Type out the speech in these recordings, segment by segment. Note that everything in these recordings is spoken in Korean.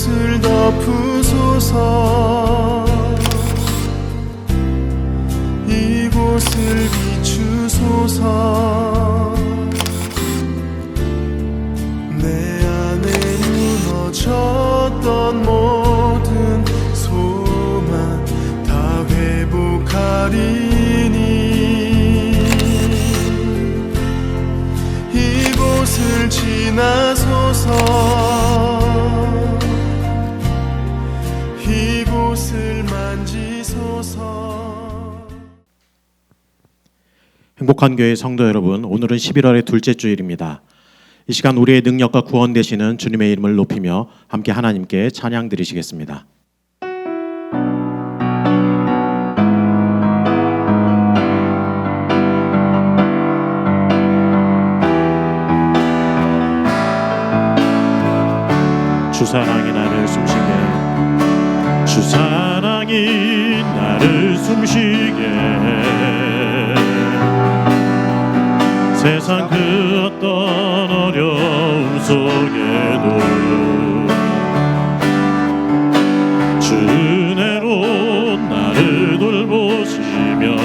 이곳을 덮으소서. 이곳을 비추소서. 내 안에 무너졌던 모든 소망 다 회복하리니 이곳을 지나소서. 이곳을 만지소서. 행복한 교회 성도 여러분, 오늘은 11월의 둘째 주일입니다. 이 시간 우리의 능력과 구원 되시는 주님의 이름을 높이며 함께 하나님께 찬양 드리시겠습니다. 주 사랑이 나를 숨쉬게, 주 사랑이 나를 숨쉬게, 세상 그 어떤 어려움 속에도 주 은혜로 나를 돌보시며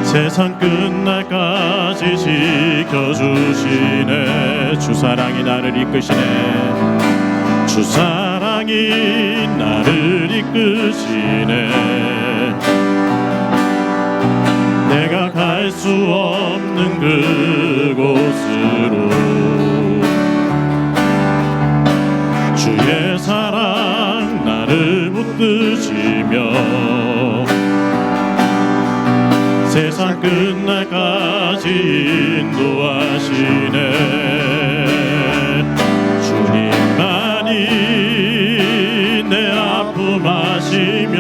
세상 끝날까지 지켜주시네. 주 사랑이 나를 이끄시네. 주 사랑이 나를 이끄시네. 내가 갈 수 없는 그곳으로 주의 사랑 나를 붙드시며 세상 끝날까지 인도하시네. 주님만이 내 아픔 아시며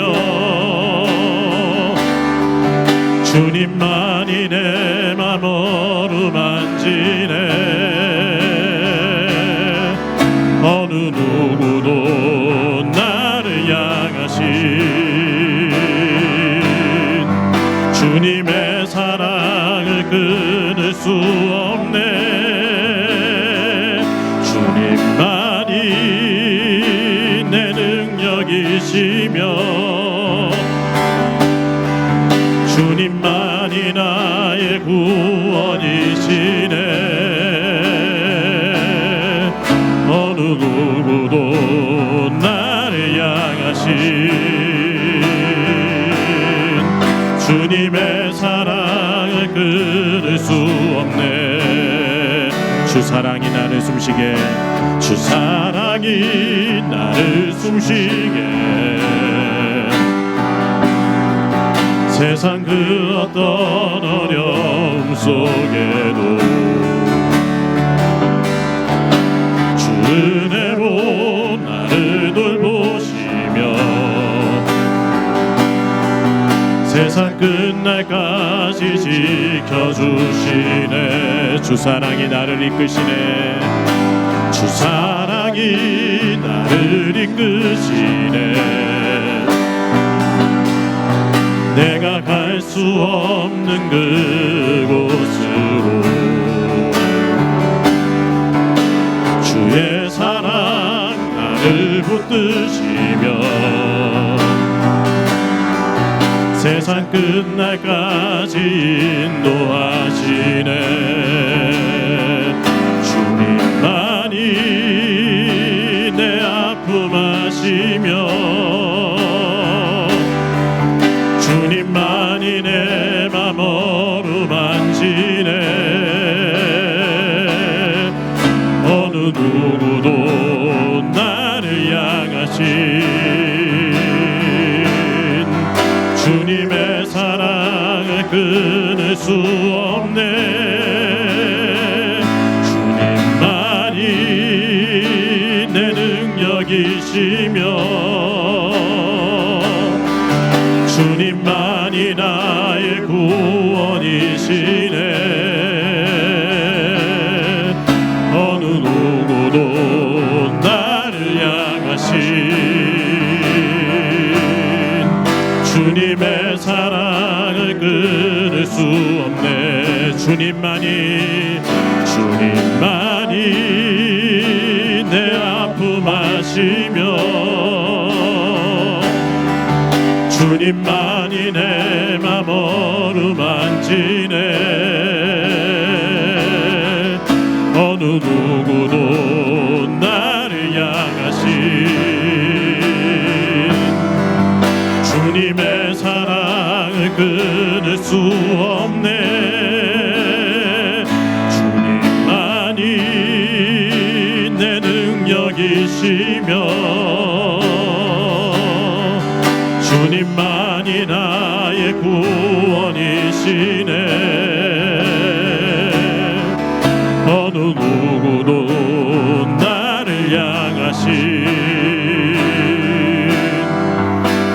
주님만이 내 맘 어루만지네. 어느 누구도 나를 향하신 주님의 사랑을 끊을 수 없네. 주님만이 내 능력이시며 주님만이 나의 구원이시네. 어느 누구도 나를 향하신 주님의 사랑을 끊을 수 없네. 주 사랑이 나를 숨쉬게, 주 사랑이 나를 숨쉬게, 세상 그 어떤 어려움 속에도 주 은혜로 나를 돌보시며 세상 끝날까지 지켜주시네. 주 사랑이 나를 이끄시네. 주 사랑이 나를 이끄시네. 내가 갈 수 없는 그곳으로 주의 사랑 나를 붙드시며 세상 끝날까지 인도하시네. 주님만이 내 아픔 아시며 주님만이 내 맘 어루만지네. 어느 누구도 나를 향하신 주님의 사랑을 끊을 수 없네. 주님만이 내 능력이시며 주님만이 나의 구원이시네. 어느 누구도 나를 향하신 주님의 사랑을 끊을 수 없네. 주님만이 내 계시며 주님만이 내 맘 어루만지네. 어느 누구도 나를 향하신 주님의 사랑을 끊을 수 없네. 주님만이 내 능력이시며 주님만이 나의 구원이시네. 어느 누구도 나를 향하신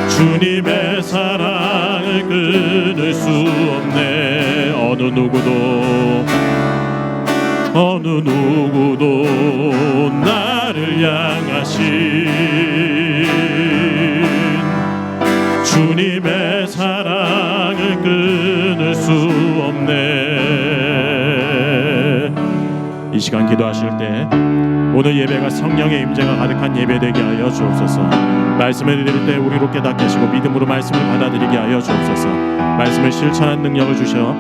주님의 사랑을 끊을 수 없네. 어느 누구도 나를 향하신 주님의 사랑을 끊을 수 없네. 이 시간 기도하실 때 오늘 예배가 성령의 임재가 가득한 예배 되게 하여 주옵소서. 말씀을 드릴 때 우리로 깨닫게 하시고 믿음으로 말씀을 받아들이게 하여 주옵소서. 말씀을 실천한 능력을 주셔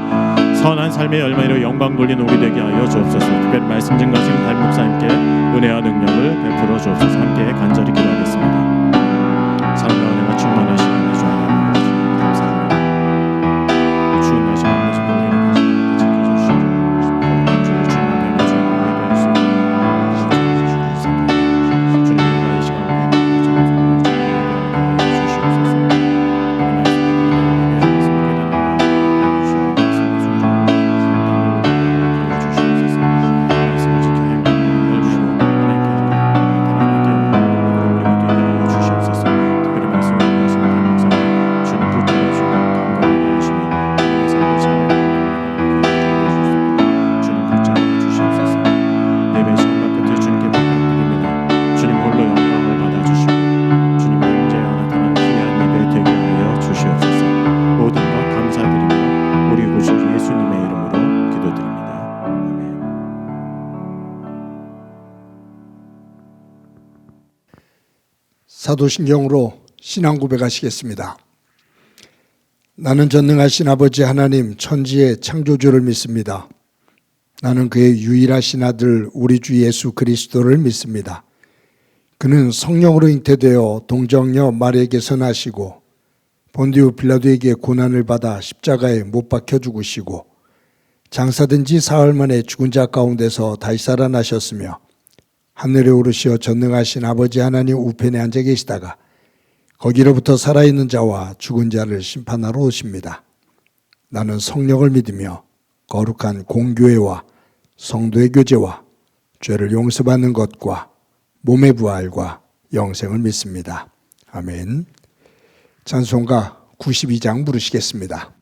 선한 삶의 열매로 영광 돌리는 우리 되게 하여 주옵소서. 특별히 말씀 증거하시는 담임 목사님께 은혜와 능력을 베풀어 주옵소서. 함께 간절히 기도하겠습니다. 사랑과 은혜가 충만하신 하나님 주 하나님 감사합니다. 주님 말씀 안에서 우리를 지켜주시고 주님만 닮아주고 예배할 수 있는 주님과 이 시간에 사도신경으로 신앙 고백하시겠습니다. 나는 전능하신 아버지 하나님 천지의 창조주를 믿습니다. 나는 그의 유일하신 아들 우리 주 예수 그리스도를 믿습니다. 그는 성령으로 잉태되어 동정녀 마리아에게서 나시고 본디오 빌라도에게 고난을 받아 십자가에 못 박혀 죽으시고 장사된 지 사흘 만에 죽은 자 가운데서 다시 살아나셨으며 하늘에 오르시어 전능하신 아버지 하나님 우편에 앉아 계시다가 거기로부터 살아있는 자와 죽은 자를 심판하러 오십니다. 나는 성령을 믿으며 거룩한 공교회와 성도의 교제와 죄를 용서받는 것과 몸의 부활과 영생을 믿습니다. 아멘. 찬송가 92장 부르시겠습니다.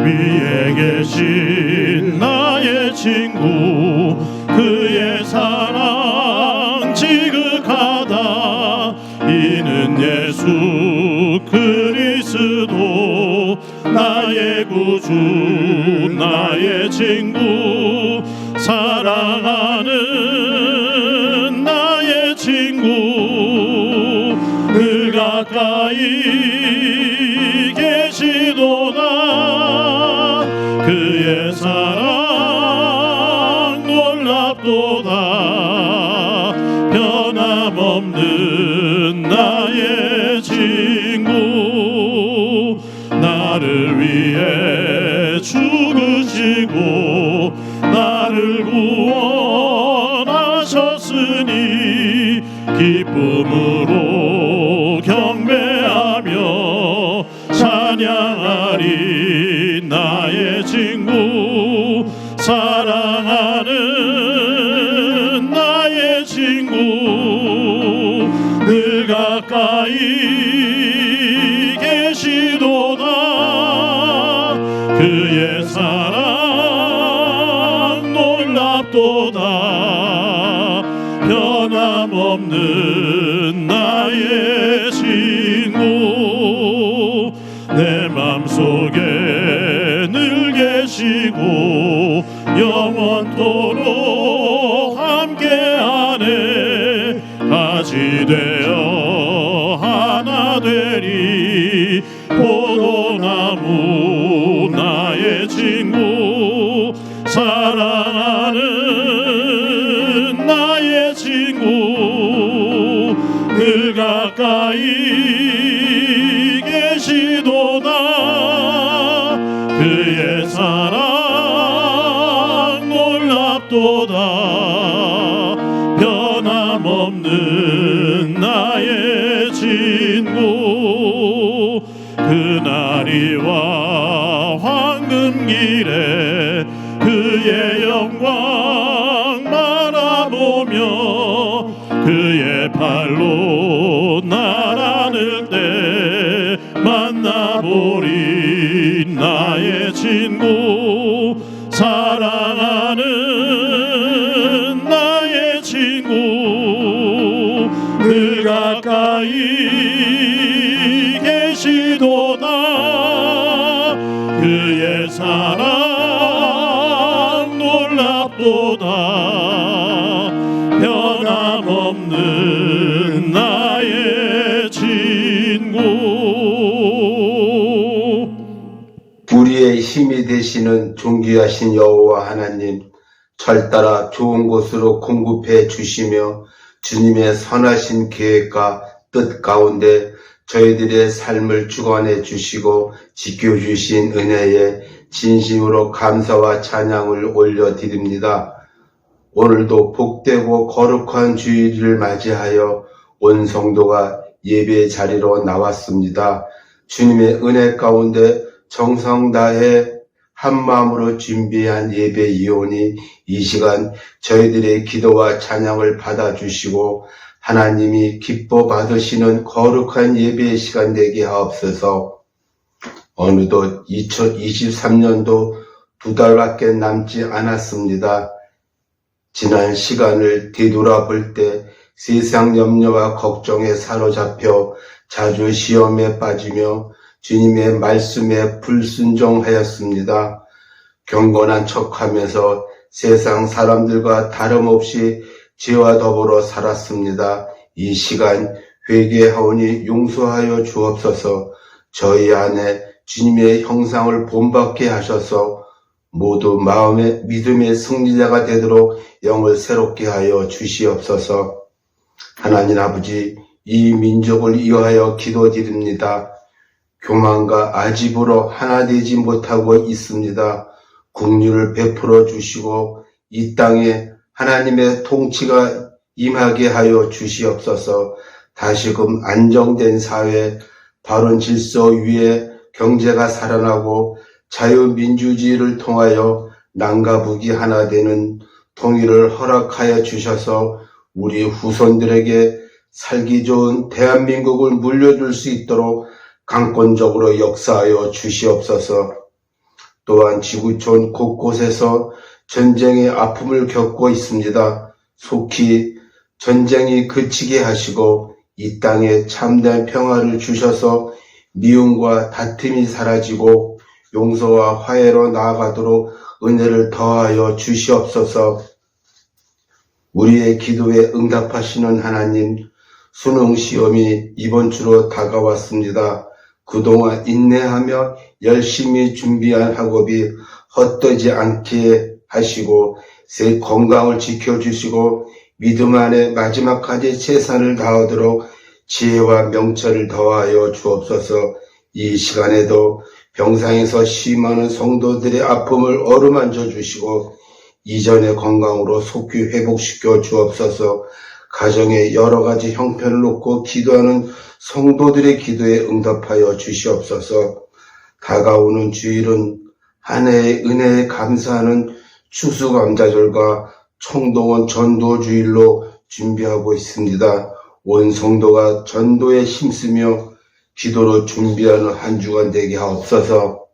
위에 계신 나의 친구 그의 사랑 지극하다. 이는 예수 그리스도 나의 구주 나의 친구 사랑하는 나의 친구 늘 가까이 계시도다. 그의 사랑 놀랍도다. 변함없는 나의 친구 나를 위해 죽으시고 나를 구원하셨으니 기쁨으로 경배하며 찬양하리. 나의 친구 사랑하는 나의 친구 늘 가까이 계시도다. 그의 사랑 놀랍도다. 변함없는 나의 친구 영원토록 함께하네. 가지 되어 하나 되리. 포도나무 나의 친구, 사랑하는 나의 친구, 늘 가까이 계시도다. 그의 사랑 놀랍도다. 변함없는 나의 친구, 그날이와 황금길에 그의 영광 바라보며 그의 팔로 날 안을 때 만나보리. 나의 친구, 사랑하는 나의 친구, 늘 가까이 계시도다. 그의 사랑 놀랍도다. 변함없는 나의 친구. 우리의 힘이 되시는 존귀하신 여호와 하나님, 철따라 좋은 곳으로 공급해 주시며 주님의 선하신 계획과 뜻 가운데 저희들의 삶을 주관해 주시고 지켜주신 은혜에 진심으로 감사와 찬양을 올려드립니다. 오늘도 복되고 거룩한 주일을 맞이하여 온 성도가 예배 자리로 나왔습니다. 주님의 은혜 가운데 정성 다해 한마음으로 준비한 예배 이오니 이 시간 저희들의 기도와 찬양을 받아주시고 하나님이 기뻐 받으시는 거룩한 예배의 시간 되게 하옵소서. 어느덧 2023년도 2달밖에 남지 않았습니다. 지난 시간을 되돌아볼 때 세상 염려와 걱정에 사로잡혀 자주 시험에 빠지며 주님의 말씀에 불순종하였습니다. 경건한 척하면서 세상 사람들과 다름없이 죄와 더불어 살았습니다. 이 시간 회개하오니 용서하여 주옵소서. 저희 안에 주님의 형상을 본받게 하셔서 모두 마음의 믿음의 승리자가 되도록 영을 새롭게 하여 주시옵소서. 하나님 아버지, 이 민족을 위하여 기도드립니다. 교만과 아집으로 하나 되지 못하고 있습니다. 긍휼을 베풀어 주시고 이 땅에 하나님의 통치가 임하게 하여 주시옵소서. 다시금 안정된 사회, 바른 질서 위에 경제가 살아나고 자유민주주의를 통하여 남과 북이 하나 되는 통일을 허락하여 주셔서 우리 후손들에게 살기 좋은 대한민국을 물려줄 수 있도록 강권적으로 역사하여 주시옵소서. 또한 지구촌 곳곳에서 전쟁의 아픔을 겪고 있습니다. 속히 전쟁이 그치게 하시고 이 땅에 참된 평화를 주셔서 미움과 다툼이 사라지고 용서와 화해로 나아가도록 은혜를 더하여 주시옵소서. 우리의 기도에 응답하시는 하나님, 수능시험이 이번 주로 다가왔습니다. 그동안 인내하며 열심히 준비한 학업이 헛되지 않게 하시고 새 건강을 지켜주시고 믿음 안에 마지막까지 최선을 다하도록 지혜와 명철을 더하여 주옵소서. 이 시간에도 병상에서 심하는 성도들의 아픔을 어루만져 주시고 이전의 건강으로 속히 회복시켜 주옵소서. 가정에 여러 가지 형편을 놓고 기도하는 성도들의 기도에 응답하여 주시옵소서. 다가오는 주일은 한 해의 은혜에 감사하는 추수감사절과 총동원 전도주일로 준비하고 있습니다. 온 성도가 전도에 힘쓰며 기도로 준비하는 한 주간 되게 하옵소서.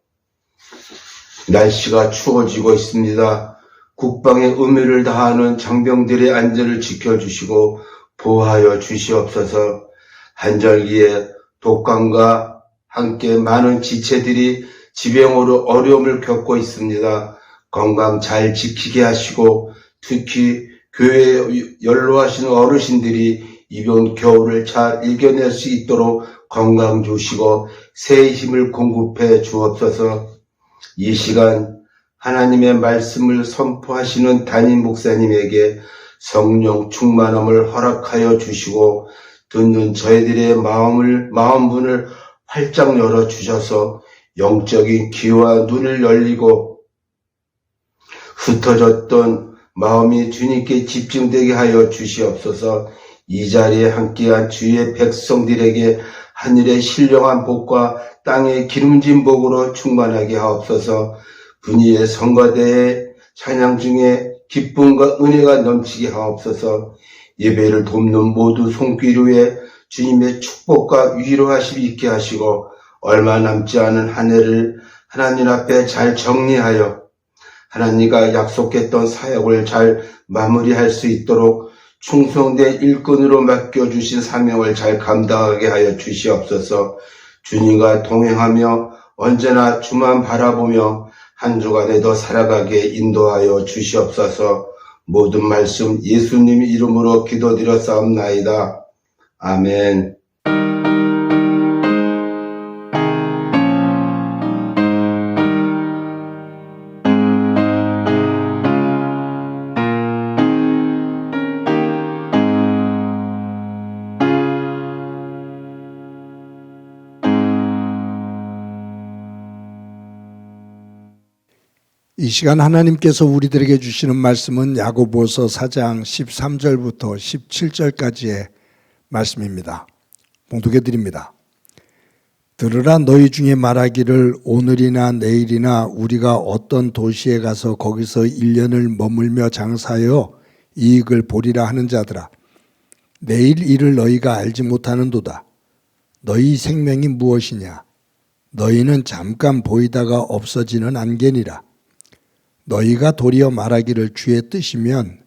날씨가 추워지고 있습니다. 국방의 의무를 다하는 장병들의 안전을 지켜주시고 보호하여 주시옵소서. 한절기에 독감과 함께 많은 지체들이 지병으로 어려움을 겪고 있습니다. 건강 잘 지키게 하시고 특히 교회에 연로하신 어르신들이 이번 겨울을 잘 이겨낼 수 있도록 건강 주시고 새 힘을 공급해 주옵소서. 이 시간 하나님의 말씀을 선포하시는 담임 목사님에게 성령 충만함을 허락하여 주시고 듣는 저희들의 마음문을 활짝 열어 주셔서 영적인 귀와 눈을 열리고 흩어졌던 마음이 주님께 집중되게 하여 주시옵소서. 이 자리에 함께한 주의 백성들에게 하늘의 신령한 복과 땅의 기름진 복으로 충만하게 하옵소서. 분이의 성가대의 찬양 중에 기쁨과 은혜가 넘치게 하옵소서. 예배를 돕는 모두 손길에 주님의 축복과 위로하심 있게 하시고 얼마 남지 않은 한 해를 하나님 앞에 잘 정리하여 하나님과 약속했던 사역을 잘 마무리할 수 있도록 충성된 일꾼으로 맡겨주신 사명을 잘 감당하게 하여 주시옵소서. 주님과 동행하며 언제나 주만 바라보며 한 주간에도 살아가게 인도하여 주시옵소서. 모든 말씀 예수님 이름으로 기도드렸사옵나이다. 아멘. 이 시간 하나님께서 우리들에게 주시는 말씀은 야고보서 4장 13절부터 17절까지의 말씀입니다. 봉독해 드립니다. 들으라, 너희 중에 말하기를 오늘이나 내일이나 우리가 어떤 도시에 가서 거기서 1년을 머물며 장사하여 이익을 보리라 하는 자들아, 내일 일을 너희가 알지 못하는도다. 너희 생명이 무엇이냐? 너희는 잠깐 보이다가 없어지는 안개니라. 너희가 도리어 말하기를 주의 뜻이면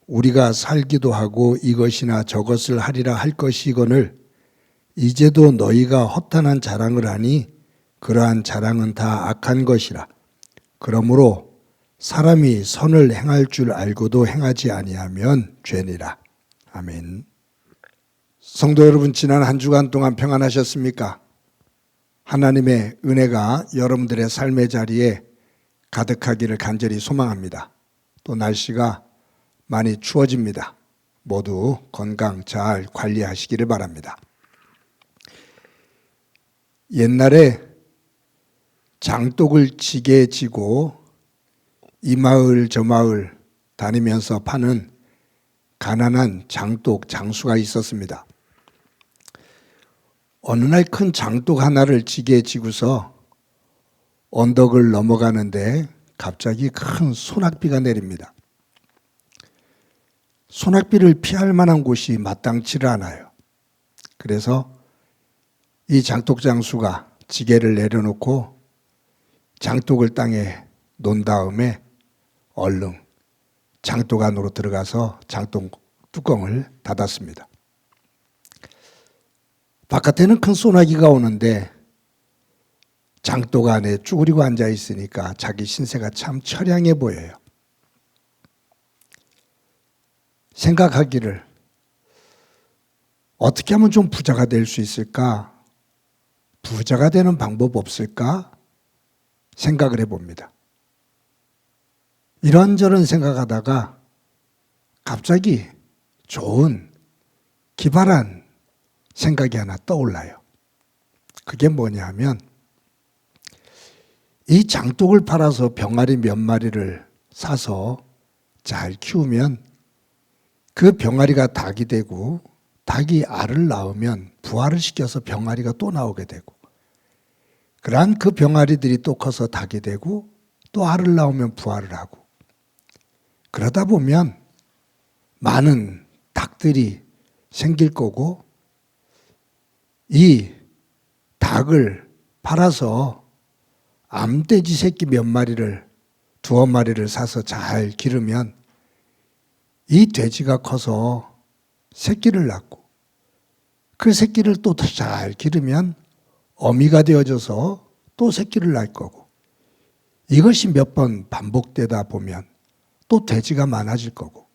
우리가 살기도 하고 이것이나 저것을 하리라 할 것이거늘 이제도 너희가 허탄한 자랑을 하니 그러한 자랑은 다 악한 것이라. 그러므로 사람이 선을 행할 줄 알고도 행하지 아니하면 죄니라. 아멘. 성도 여러분, 지난 한 주간 동안 평안하셨습니까? 하나님의 은혜가 여러분들의 삶의 자리에 가득하기를 간절히 소망합니다. 또 날씨가 많이 추워집니다. 모두 건강 잘 관리하시기를 바랍니다. 옛날에 장독을 지게 지고 이 마을 저 마을 다니면서 파는 가난한 장독 장수가 있었습니다. 어느 날 큰 장독 하나를 지게 지고서 언덕을 넘어가는데 갑자기 큰 소낙비가 내립니다. 소낙비를 피할 만한 곳이 마땅치를 않아요. 그래서 이 장독 장수가 지게를 내려놓고 장독을 땅에 놓은 다음에 얼른 장독 안으로 들어가서 장독 뚜껑을 닫았습니다. 바깥에는 큰 소나기가 오는데 장독 안에 쭈그리고 앉아 있으니까 자기 신세가 참 처량해 보여요. 생각하기를 어떻게 하면 좀 부자가 될 수 있을까? 부자가 되는 방법 없을까? 생각을 해봅니다. 이런저런 생각하다가 갑자기 좋은 기발한 생각이 하나 떠올라요. 그게 뭐냐 하면 이 장독을 팔아서 병아리 몇 마리를 사서 잘 키우면 그 병아리가 닭이 되고 닭이 알을 낳으면 부화를 시켜서 병아리가 또 나오게 되고 그러한 그 병아리들이 또 커서 닭이 되고 또 알을 낳으면 부화를 하고 그러다 보면 많은 닭들이 생길 거고 이 닭을 팔아서 암돼지 새끼 몇 마리를 두어 마리를 사서 잘 기르면 이 돼지가 커서 새끼를 낳고 그 새끼를 또 잘 기르면 어미가 되어져서 또 새끼를 낳을 거고 이것이 몇 번 반복되다 보면 또 돼지가 많아질 거고,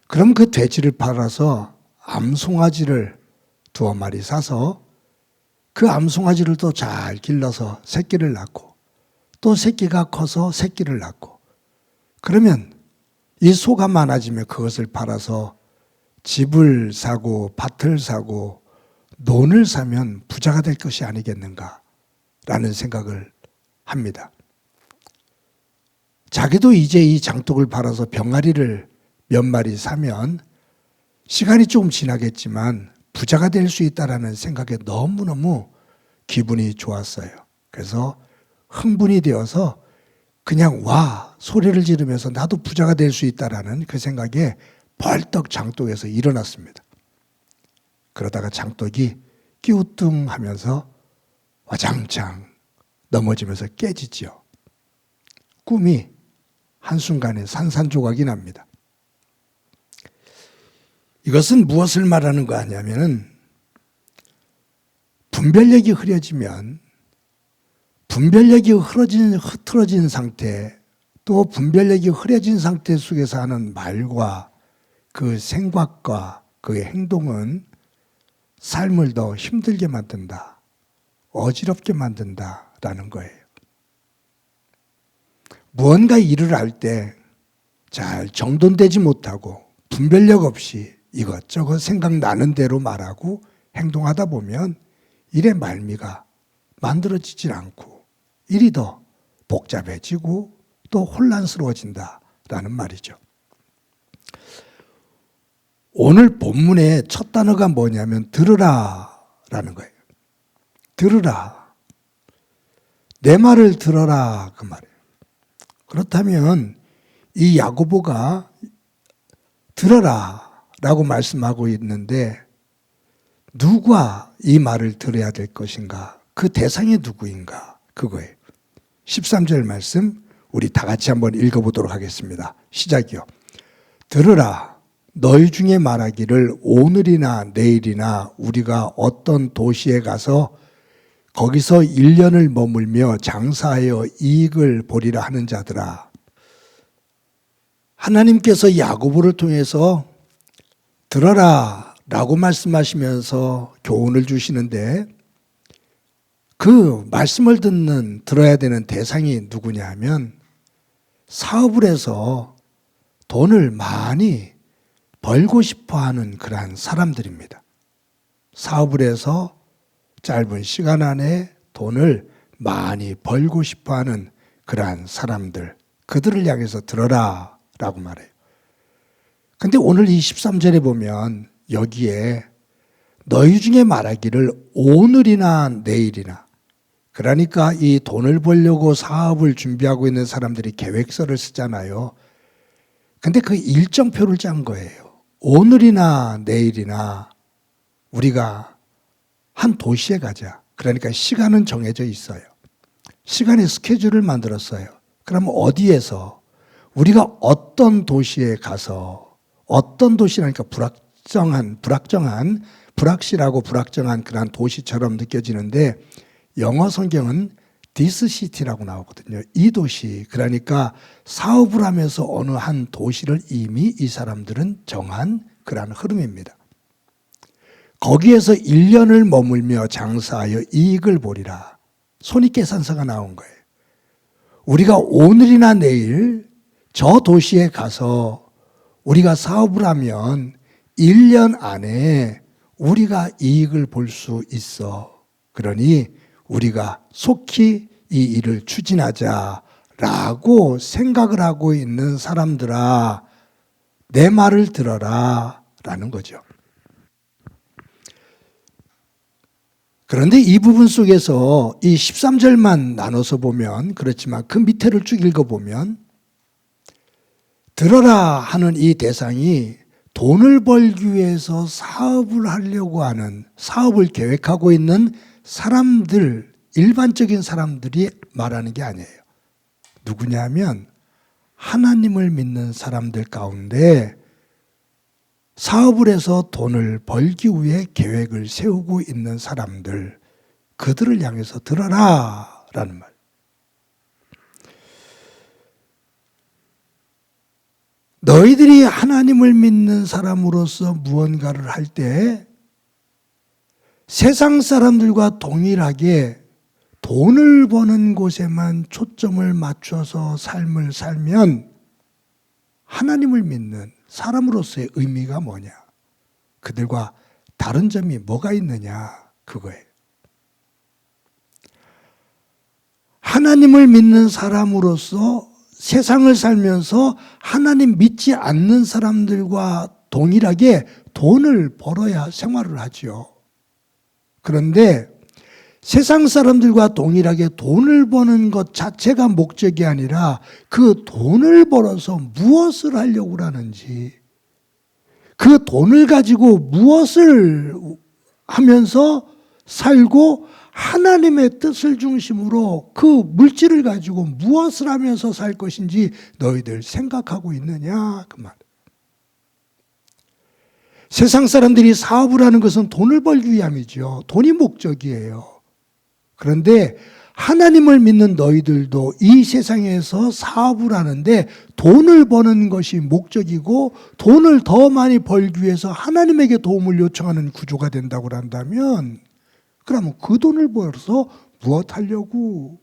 그럼 그 돼지를 팔아서 암송아지를 2마리 사서 그 암송아지를 또 잘 길러서 새끼를 낳고, 또 새끼가 커서 새끼를 낳고, 그러면 이 소가 많아지면 그것을 팔아서 집을 사고 밭을 사고 논을 사면 부자가 될 것이 아니겠는가라는 생각을 합니다. 자기도 이제 이 장독을 팔아서 병아리를 몇 마리 사면 시간이 조금 지나겠지만 부자가 될 수 있다라는 생각에 너무너무 기분이 좋았어요. 그래서 흥분이 되어서 그냥 와 소리를 지르면서 나도 부자가 될 수 있다라는 그 생각에 벌떡 장독에서 일어났습니다. 그러다가 장독이 끼우뚱하면서 와장창 넘어지면서 깨지지요. 꿈이 한순간에 산산조각이 납니다. 이것은 무엇을 말하는 거 아니냐면은, 분별력이 흐려지면 분별력이 흐트러진 상태, 또 분별력이 흐려진 상태 속에서 하는 말과 그 생각과 그 행동은 삶을 더 힘들게 만든다, 어지럽게 만든다라는 거예요. 무언가 일을 할 때 잘 정돈되지 못하고 분별력 없이 이것저것 생각나는 대로 말하고 행동하다 보면 일의 말미가 만들어지질 않고 일이 더 복잡해지고 또 혼란스러워진다라는 말이죠. 오늘 본문의 첫 단어가 뭐냐면 들으라라는 거예요. 들으라. 내 말을 들어라 그 말이에요. 그렇다면 이 야고보가 들어라 라고 말씀하고 있는데 누가 이 말을 들어야 될 것인가? 그 대상이 누구인가? 그거예요. 13절 말씀 우리 다 같이 한번 읽어보도록 하겠습니다. 시작이요. 들으라. 너희 중에 말하기를 오늘이나 내일이나 우리가 어떤 도시에 가서 거기서 1년을 머물며 장사하여 이익을 보리라 하는 자들아. 하나님께서 야고보를 통해서 들어라 라고 말씀하시면서 교훈을 주시는데, 그 말씀을 들어야 되는 대상이 누구냐 하면 사업을 해서 돈을 많이 벌고 싶어 하는 그러한 사람들입니다. 사업을 해서 짧은 시간 안에 돈을 많이 벌고 싶어 하는 그러한 사람들, 그들을 향해서 들어라 라고 말해요. 근데 오늘 이 13절에 보면 여기에 너희 중에 말하기를 오늘이나 내일이나, 그러니까 이 돈을 벌려고 사업을 준비하고 있는 사람들이 계획서를 쓰잖아요. 근데 그 일정표를 짠 거예요. 오늘이나 내일이나 우리가 한 도시에 가자. 그러니까 시간은 정해져 있어요. 시간의 스케줄을 만들었어요. 그럼 어디에서 우리가 어떤 도시에 가서, 어떤 도시라니까 불확실하고 불확정한 그런 도시처럼 느껴지는데 영어 성경은 this city라고 나오거든요. 이 도시, 그러니까 사업을 하면서 어느 한 도시를 이미 이 사람들은 정한 그런 흐름입니다. 거기에서 1년을 머물며 장사하여 이익을 보리라. 손익계산서가 나온 거예요. 우리가 오늘이나 내일 저 도시에 가서 우리가 사업을 하면 1년 안에 우리가 이익을 볼 수 있어. 그러니 우리가 속히 이 일을 추진하자라고 생각을 하고 있는 사람들아, 내 말을 들어라 라는 거죠. 그런데 이 부분 속에서 이 13절만 나눠서 보면 그렇지만 그 밑에를 쭉 읽어보면 들어라 하는 이 대상이 돈을 벌기 위해서 사업을 하려고 하는, 사업을 계획하고 있는 사람들, 일반적인 사람들이 말하는 게 아니에요. 누구냐면 하나님을 믿는 사람들 가운데 사업을 해서 돈을 벌기 위해 계획을 세우고 있는 사람들, 그들을 향해서 들어라 라는 말. 너희들이 하나님을 믿는 사람으로서 무언가를 할 때 세상 사람들과 동일하게 돈을 버는 곳에만 초점을 맞춰서 삶을 살면 하나님을 믿는 사람으로서의 의미가 뭐냐? 그들과 다른 점이 뭐가 있느냐? 그거예요. 하나님을 믿는 사람으로서 세상을 살면서 하나님 믿지 않는 사람들과 동일하게 돈을 벌어야 생활을 하죠. 그런데 세상 사람들과 동일하게 돈을 버는 것 자체가 목적이 아니라 그 돈을 벌어서 무엇을 하려고 하는지, 그 돈을 가지고 무엇을 하면서 살고 하나님의 뜻을 중심으로 그 물질을 가지고 무엇을 하면서 살 것인지 너희들 생각하고 있느냐 그 말. 세상 사람들이 사업을 하는 것은 돈을 벌기 위함이죠. 돈이 목적이에요. 그런데 하나님을 믿는 너희들도 이 세상에서 사업을 하는데 돈을 버는 것이 목적이고 돈을 더 많이 벌기 위해서 하나님에게 도움을 요청하는 구조가 된다고 한다면 그러면 그 돈을 벌어서 무엇 하려고?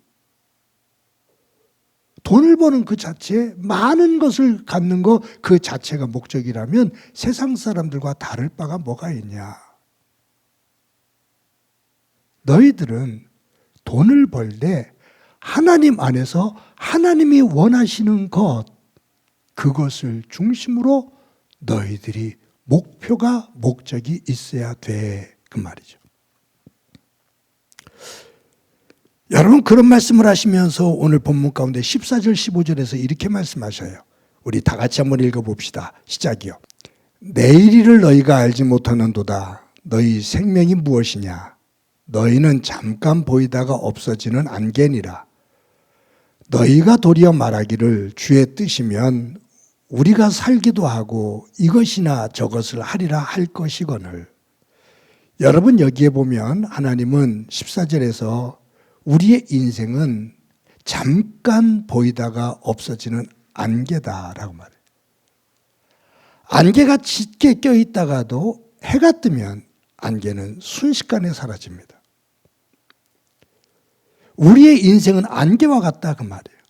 돈을 버는 그 자체, 많은 것을 갖는 것 그 자체가 목적이라면 세상 사람들과 다를 바가 뭐가 있냐? 너희들은 돈을 벌 때 하나님 안에서 하나님이 원하시는 것, 그것을 중심으로 너희들이 목표가, 목적이 있어야 돼. 그 말이죠. 여러분 그런 말씀을 하시면서 오늘 본문 가운데 14절 15절에서 이렇게 말씀하셔요. 우리 다 같이 한번 읽어봅시다. 시작이요. 내일일을 너희가 알지 못하는도다. 너희 생명이 무엇이냐? 너희는 잠깐 보이다가 없어지는 안개니라. 너희가 도리어 말하기를 주의 뜻이면 우리가 살기도 하고 이것이나 저것을 하리라 할 것이거늘. 여러분 여기에 보면 하나님은 14절에서 우리의 인생은 잠깐 보이다가 없어지는 안개다라고 말해요. 안개가 짙게 껴있다가도 해가 뜨면 안개는 순식간에 사라집니다. 우리의 인생은 안개와 같다 그 말이에요.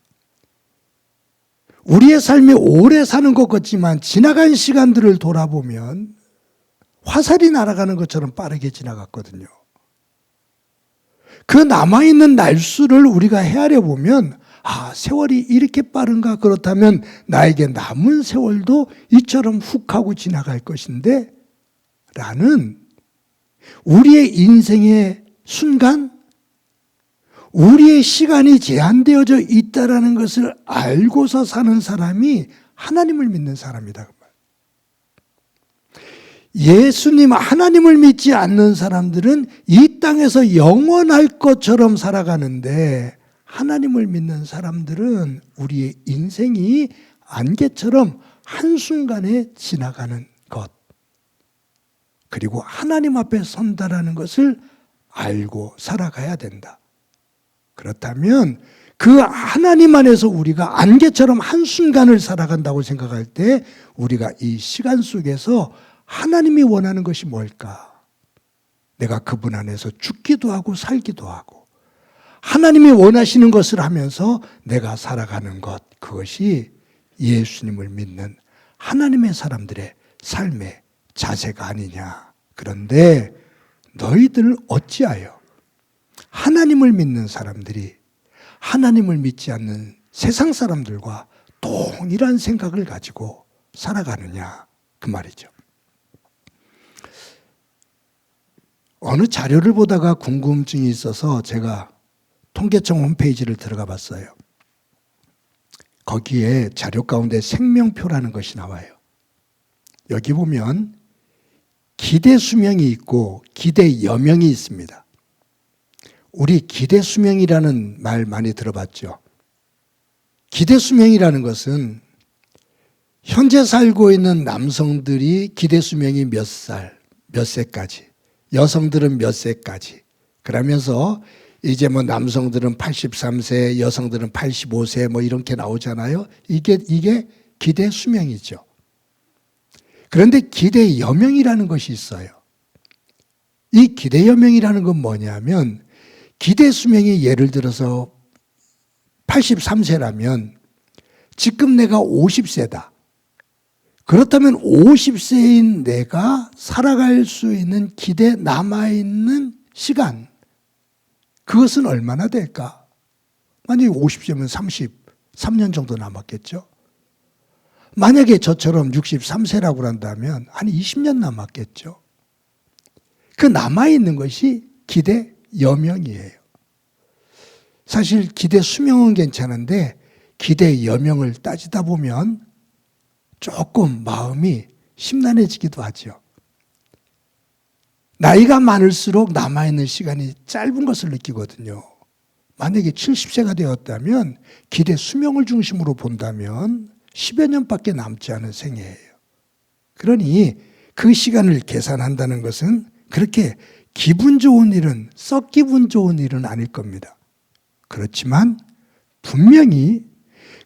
우리의 삶이 오래 사는 것 같지만 지나간 시간들을 돌아보면 화살이 날아가는 것처럼 빠르게 지나갔거든요. 그 남아있는 날수를 우리가 헤아려 보면 세월이 이렇게 빠른가? 그렇다면 나에게 남은 세월도 이처럼 훅 하고 지나갈 것인데 라는 우리의 인생의 순간, 우리의 시간이 제한되어져 있다라는 것을 알고서 사는 사람이 하나님을 믿는 사람이다. 예수님 하나님을 믿지 않는 사람들은 이 땅에서 영원할 것처럼 살아가는데 하나님을 믿는 사람들은 우리의 인생이 안개처럼 한순간에 지나가는 것, 그리고 하나님 앞에 선다라는 것을 알고 살아가야 된다. 그렇다면 그 하나님 안에서 우리가 안개처럼 한순간을 살아간다고 생각할 때 우리가 이 시간 속에서 하나님이 원하는 것이 뭘까? 내가 그분 안에서 죽기도 하고 살기도 하고 하나님이 원하시는 것을 하면서 내가 살아가는 것, 그것이 예수님을 믿는 하나님의 사람들의 삶의 자세가 아니냐. 그런데 너희들 어찌하여 하나님을 믿는 사람들이 하나님을 믿지 않는 세상 사람들과 동일한 생각을 가지고 살아가느냐 그 말이죠. 어느 자료를 보다가 궁금증이 있어서 제가 통계청 홈페이지를 들어가 봤어요. 거기에 자료 가운데 생명표라는 것이 나와요. 여기 보면 기대 수명이 있고 기대 여명이 있습니다. 우리 기대 수명이라는 말 많이 들어봤죠. 기대 수명이라는 것은 현재 살고 있는 남성들이 기대 수명이 몇 살, 몇 세까지, 여성들은 몇 세까지, 그러면서 이제 뭐 남성들은 83세, 여성들은 85세 뭐 이렇게 나오잖아요. 이게 기대 수명이죠. 그런데 기대 여명이라는 것이 있어요. 이 기대 여명이라는 건 뭐냐면 기대 수명이 예를 들어서 83세라면 지금 내가 50세다. 그렇다면 50세인 내가 살아갈 수 있는 기대 남아있는 시간, 그것은 얼마나 될까? 만약에 50세면 33년 정도 남았겠죠. 만약에 저처럼 63세라고 한다면 한 20년 남았겠죠. 그 남아있는 것이 기대 여명이에요. 사실 기대 수명은 괜찮은데 기대 여명을 따지다 보면 조금 마음이 심란해지기도 하죠. 나이가 많을수록 남아있는 시간이 짧은 것을 느끼거든요. 만약에 70세가 되었다면 기대 수명을 중심으로 본다면 10여 년밖에 남지 않은 생애예요. 그러니 그 시간을 계산한다는 것은 그렇게 기분 좋은 일은, 썩 기분 좋은 일은 아닐 겁니다. 그렇지만 분명히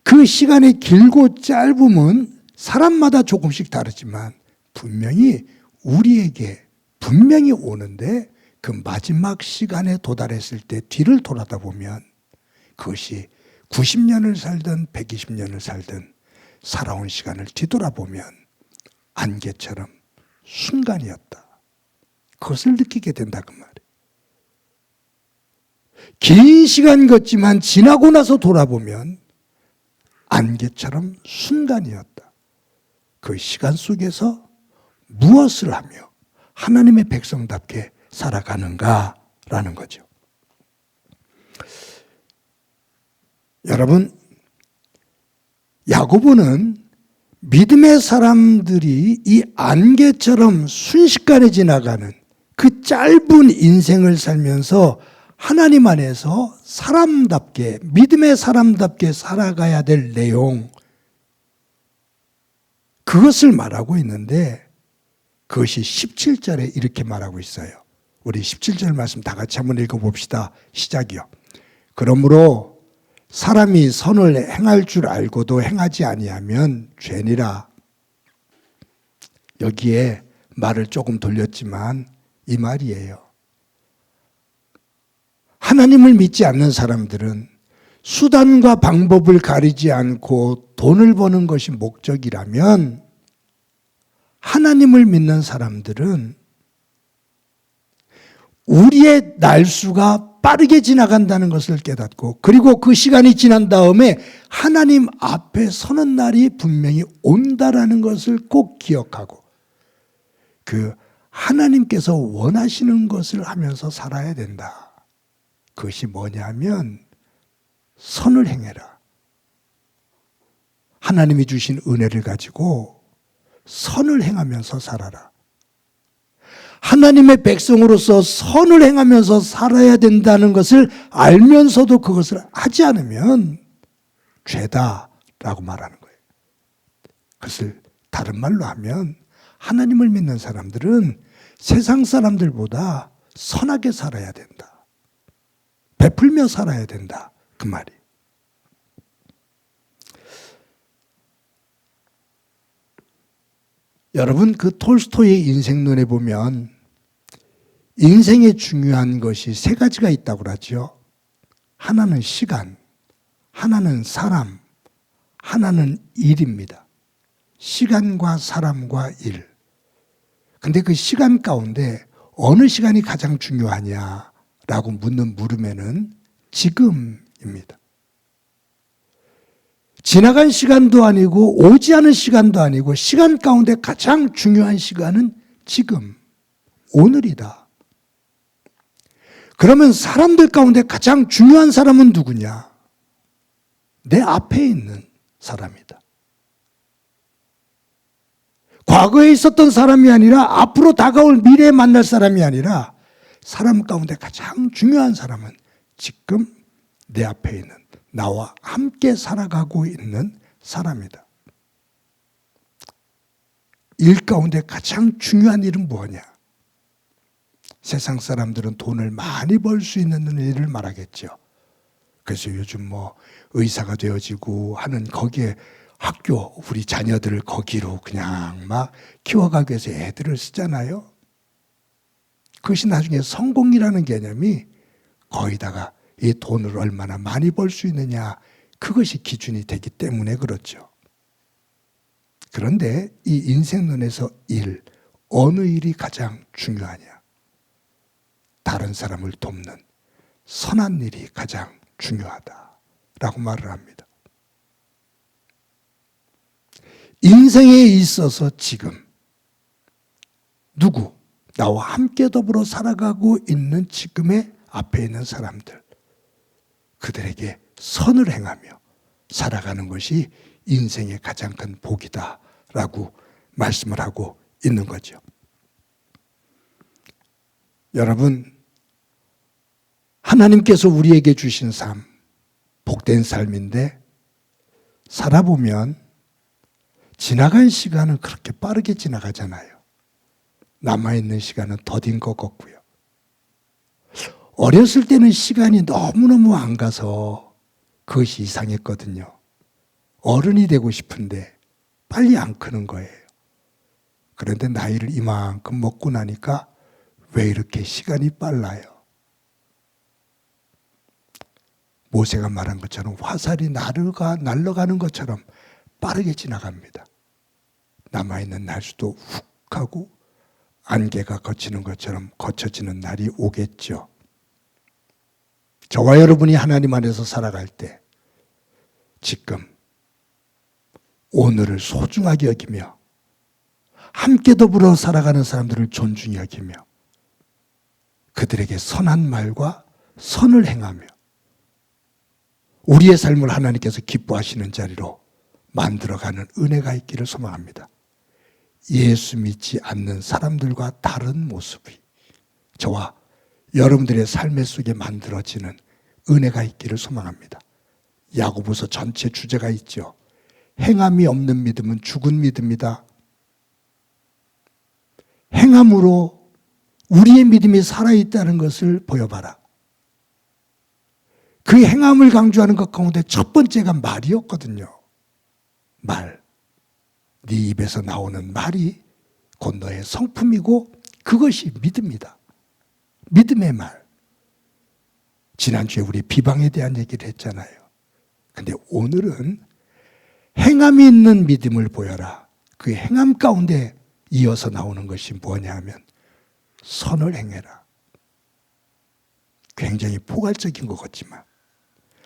그 시간이 길고 짧음은 사람마다 조금씩 다르지만 분명히 우리에게 분명히 오는데 그 마지막 시간에 도달했을 때 뒤를 돌아다 보면 그것이 90년을 살든 120년을 살든 살아온 시간을 뒤돌아보면 안개처럼 순간이었다. 그것을 느끼게 된다 그 말이에요. 긴 시간 같지만 지나고 나서 돌아보면 안개처럼 순간이었다. 그 시간 속에서 무엇을 하며 하나님의 백성답게 살아가는가라는 거죠. 여러분, 야고보는 믿음의 사람들이 이 안개처럼 순식간에 지나가는 그 짧은 인생을 살면서 하나님 안에서 사람답게, 믿음의 사람답게 살아가야 될 내용, 그것을 말하고 있는데 그것이 17절에 이렇게 말하고 있어요. 우리 17절 말씀 다 같이 한번 읽어봅시다. 시작이요. 그러므로 사람이 선을 행할 줄 알고도 행하지 아니하면 죄니라. 여기에 말을 조금 돌렸지만 이 말이에요. 하나님을 믿지 않는 사람들은 수단과 방법을 가리지 않고 돈을 버는 것이 목적이라면 하나님을 믿는 사람들은 우리의 날수가 빠르게 지나간다는 것을 깨닫고 그리고 그 시간이 지난 다음에 하나님 앞에 서는 날이 분명히 온다라는 것을 꼭 기억하고 그 하나님께서 원하시는 것을 하면서 살아야 된다. 그것이 뭐냐면 선을 행해라. 하나님이 주신 은혜를 가지고 선을 행하면서 살아라. 하나님의 백성으로서 선을 행하면서 살아야 된다는 것을 알면서도 그것을 하지 않으면 죄다라고 말하는 거예요. 그것을 다른 말로 하면 하나님을 믿는 사람들은 세상 사람들보다 선하게 살아야 된다. 베풀며 살아야 된다. 그 말이. 여러분, 그 톨스토이의 인생론에 보면 인생에 중요한 것이 세 가지가 있다고 그러죠. 하나는 시간, 하나는 사람, 하나는 일입니다. 시간과 사람과 일. 근데 그 시간 가운데 어느 시간이 가장 중요하냐라고 묻는 물음에는 지금입니다. 지나간 시간도 아니고 오지 않은 시간도 아니고 시간 가운데 가장 중요한 시간은 지금, 오늘이다. 그러면 사람들 가운데 가장 중요한 사람은 누구냐? 내 앞에 있는 사람이다. 과거에 있었던 사람이 아니라 앞으로 다가올 미래에 만날 사람이 아니라 사람 가운데 가장 중요한 사람은 지금 내 앞에 있는 나와 함께 살아가고 있는 사람이다. 일 가운데 가장 중요한 일은 뭐냐? 세상 사람들은 돈을 많이 벌 수 있는 일을 말하겠죠. 그래서 요즘 뭐 의사가 되어지고 하는 거기에 학교 우리 자녀들을 거기로 그냥 막 키워가기 위해서 애들을 쓰잖아요. 그것이 나중에 성공이라는 개념이 거기다가 이 돈을 얼마나 많이 벌 수 있느냐, 그것이 기준이 되기 때문에 그렇죠. 그런데 이 인생론에서 어느 일이 가장 중요하냐? 다른 사람을 돕는 선한 일이 가장 중요하다라고 말을 합니다. 인생에 있어서 지금 나와 함께 더불어 살아가고 있는 지금의 앞에 있는 사람들, 그들에게 선을 행하며 살아가는 것이 인생의 가장 큰 복이다라고 말씀을 하고 있는 거죠. 여러분, 하나님께서 우리에게 주신 삶, 복된 삶인데 살아보면 지나간 시간은 그렇게 빠르게 지나가잖아요. 남아있는 시간은 더딘 것 같고요. 어렸을 때는 시간이 너무너무 안 가서 그것이 이상했거든요. 어른이 되고 싶은데 빨리 안 크는 거예요. 그런데 나이를 이만큼 먹고 나니까 왜 이렇게 시간이 빨라요? 모세가 말한 것처럼 화살이 날아가는 것처럼 빠르게 지나갑니다. 남아있는 날수도 훅 하고 안개가 거치는 것처럼 거쳐지는 날이 오겠죠. 저와 여러분이 하나님 안에서 살아갈 때 지금 오늘을 소중하게 여기며 함께 더불어 살아가는 사람들을 존중히 여기며 그들에게 선한 말과 선을 행하며 우리의 삶을 하나님께서 기뻐하시는 자리로 만들어가는 은혜가 있기를 소망합니다. 예수 믿지 않는 사람들과 다른 모습이 저와 여러분들의 삶의 속에 만들어지는 은혜가 있기를 소망합니다. 야고보서 전체 주제가 있죠. 행함이 없는 믿음은 죽은 믿음이다. 행함으로 우리의 믿음이 살아있다는 것을 보여봐라. 그 행함을 강조하는 것 가운데 첫 번째가 말이었거든요. 말. 네 입에서 나오는 말이 곧 너의 성품이고 그것이 믿음이다. 믿음의 말. 지난주에 우리 비방에 대한 얘기를 했잖아요. 근데 오늘은 행함이 있는 믿음을 보여라. 그 행함 가운데 이어서 나오는 것이 뭐냐 하면 선을 행해라. 굉장히 포괄적인 것 같지만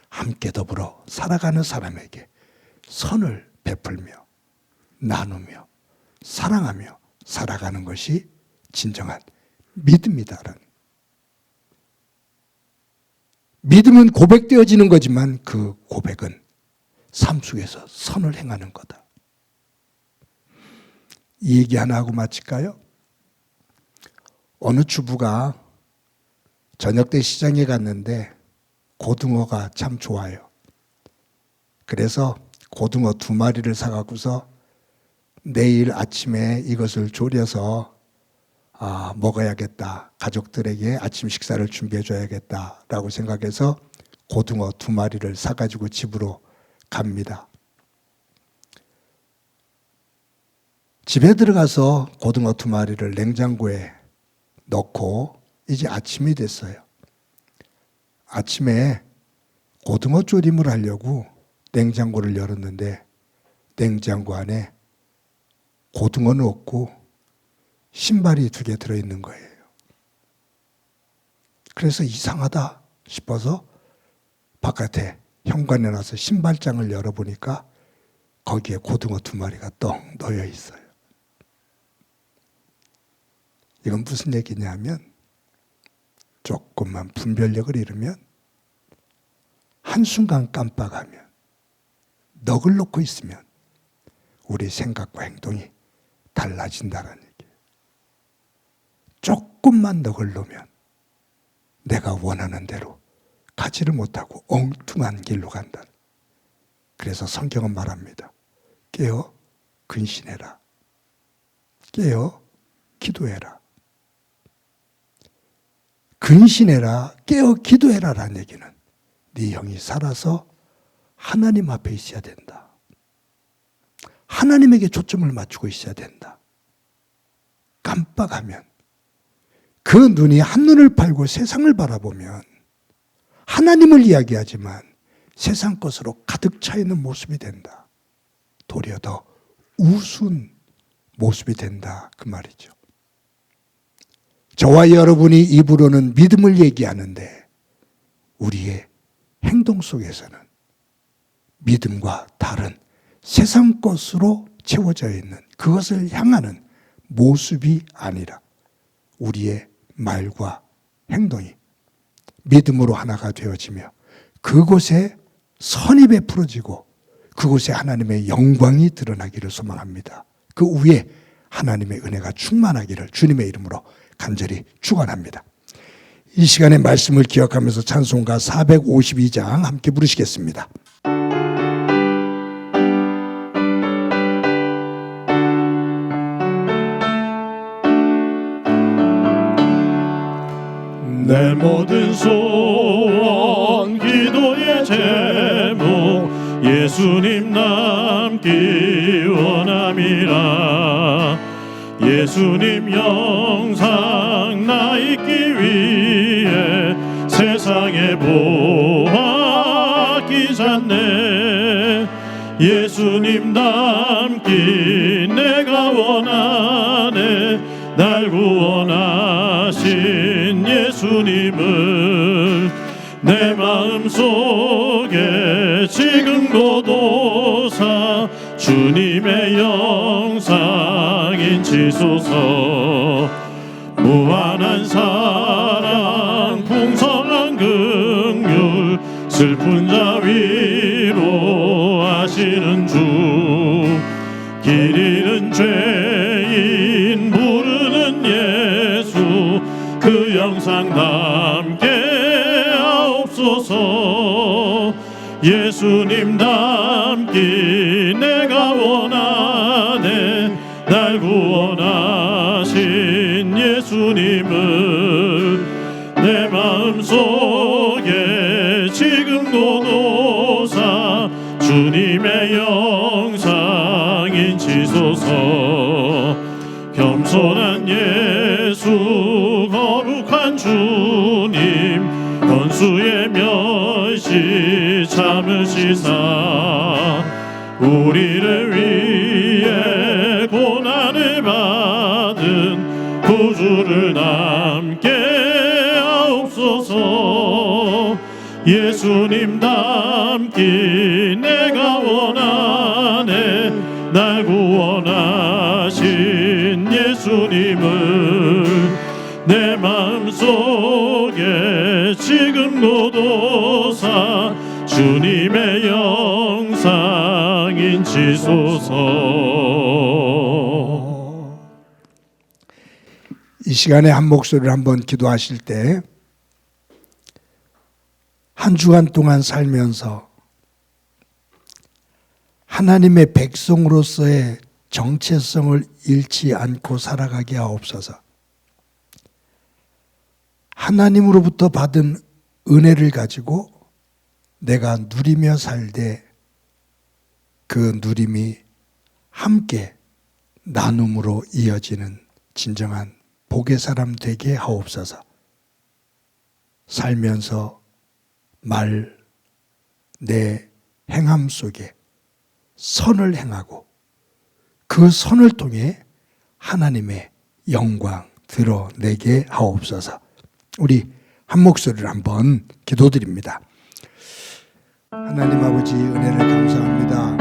함께 더불어 살아가는 사람에게 선을 베풀며 나누며 사랑하며 살아가는 것이 진정한 믿음이다라는. 믿음은 고백되어지는 거지만 그 고백은 삶 속에서 선을 행하는 거다. 이 얘기 하나 하고 마칠까요? 어느 주부가 저녁 때 시장에 갔는데 고등어가 참 좋아요. 그래서 고등어 2마리를 사갖고서 내일 아침에 이것을 졸여서 먹어야겠다. 가족들에게 아침 식사를 준비해줘야겠다라고 생각해서 고등어 2마리를 사가지고 집으로 갑니다. 집에 들어가서 고등어 2마리를 냉장고에 넣고 이제 아침이 됐어요. 아침에 고등어 조림을 하려고 냉장고를 열었는데 냉장고 안에 고등어는 없고 신발이 2개 들어있는 거예요. 그래서 이상하다 싶어서 바깥에 현관에 나서 신발장을 열어보니까 거기에 고등어 2마리가 떡 놓여 있어요. 이건 무슨 얘기냐면 조금만 분별력을 잃으면 한순간 깜빡하면 넋을 놓고 있으면 우리 생각과 행동이 달라진다는 얘기예요. 조금만 넋을 놓으면 내가 원하는 대로 가지를 못하고 엉뚱한 길로 간다. 그래서 성경은 말합니다. 깨어 근신해라. 깨어 기도해라. 근신해라. 깨어 기도해라라는 얘기는 네 형이 살아서 하나님 앞에 있어야 된다. 하나님에게 초점을 맞추고 있어야 된다. 깜빡하면 그 눈이 한눈을 팔고 세상을 바라보면 하나님을 이야기하지만 세상 것으로 가득 차 있는 모습이 된다. 도리어 더 우스운 모습이 된다. 그 말이죠. 저와 여러분이 입으로는 믿음을 얘기하는데 우리의 행동 속에서는 믿음과 다른 세상 것으로 채워져 있는 그것을 향하는 모습이 아니라 우리의 말과 행동이 믿음으로 하나가 되어지며 그곳에 선이 베풀어지고 그곳에 하나님의 영광이 드러나기를 소망합니다. 그 위에 하나님의 은혜가 충만하기를 주님의 이름으로 간절히 축원합니다. 이 시간에 말씀을 기억하면서 찬송가 452장 함께 부르시겠습니다. 내 모든 소원 기도의 제목 예수님 남기 원함이라. 예수님 영상 나 있기 위해 세상에 보았기 잖네. 예수님 닮기 내가 원하네. 날 구원하신 예수님을 내 마음속에 지금 고도사 주님의 영상 인치소서. 무한한 사랑 풍성한 긍휼 슬픈 자 위로하시는 주. 길 잃은 죄인 부르는 예수 그 영상 담게 하옵소서. 예수님 닮기 내가 원하네. 날 구원하신 예수님을 내 마음속에 지금 고도사 주님의 영상 인치소서. 겸손한 예수 거룩한 주님 건수의 멸시 참으시사 우리를 위해 고난을 받은 구주를 남게 하옵소서. 예수님 닮기 내가 원하네. 날 구원하신 예수님을 내 마음속에 지금 고도사 주님의 영상 인치소서. 이 시간에 한 목소리를 한번 기도하실 때 한 주간 동안 살면서 하나님의 백성으로서의 정체성을 잃지 않고 살아가게 하옵소서. 하나님으로부터 받은 은혜를 가지고 내가 누리며 살되 그 누림이 함께 나눔으로 이어지는 진정한 복의 사람 되게 하옵소서. 살면서 말, 내 행함 속에 선을 행하고 그 선을 통해 하나님의 영광 드러내게 하옵소서. 우리 한 목소리를 한번 기도드립니다. 하나님 아버지 은혜를 감사합니다.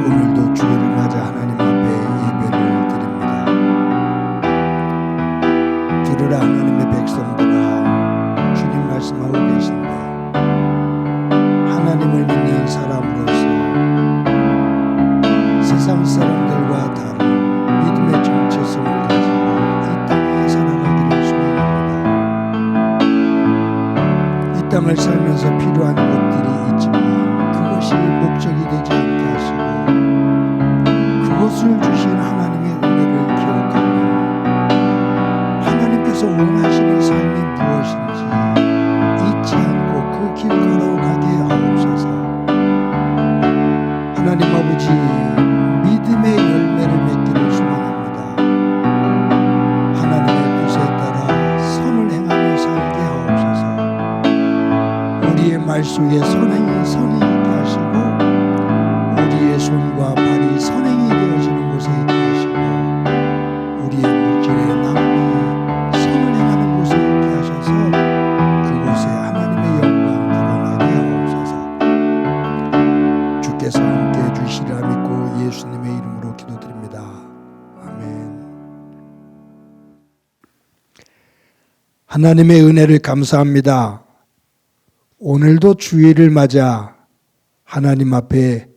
오늘도 주일을 맞아 하나님 앞에 예배를 드립니다. 들으라 하나님의 백성들아, 주님 말씀하고 계신데 하나님을 믿는 사람으로서 세상 사람들과 다른 믿음의 정체성을 가지고 이 땅에 살아가기를 소망합니다. 이 땅을 살면서 필요한 것들이 있지만 그것이 목적이 되지 않게 하시고 그것을 주신 하나님의 은혜를 기억하며 하나님께서 원하시는 삶이 무엇인지 잊지 않고 그 길 걸어가게 하옵소서. 하나님 아버지, 속에 선이 있게 하시고 우리의 손과 발이 선행이 되어지는 곳에 있게 하시고 우리의 물질의 마음이 선을 행하는 곳에 있게 하셔서 그곳에 하나님의 영광 드러나게 하옵소서. 주께서 함께해 주시리라 믿고 예수님의 이름으로 기도드립니다. 아멘. 하나님의 은혜를 감사합니다. 오늘도 주일을 맞아 하나님 앞에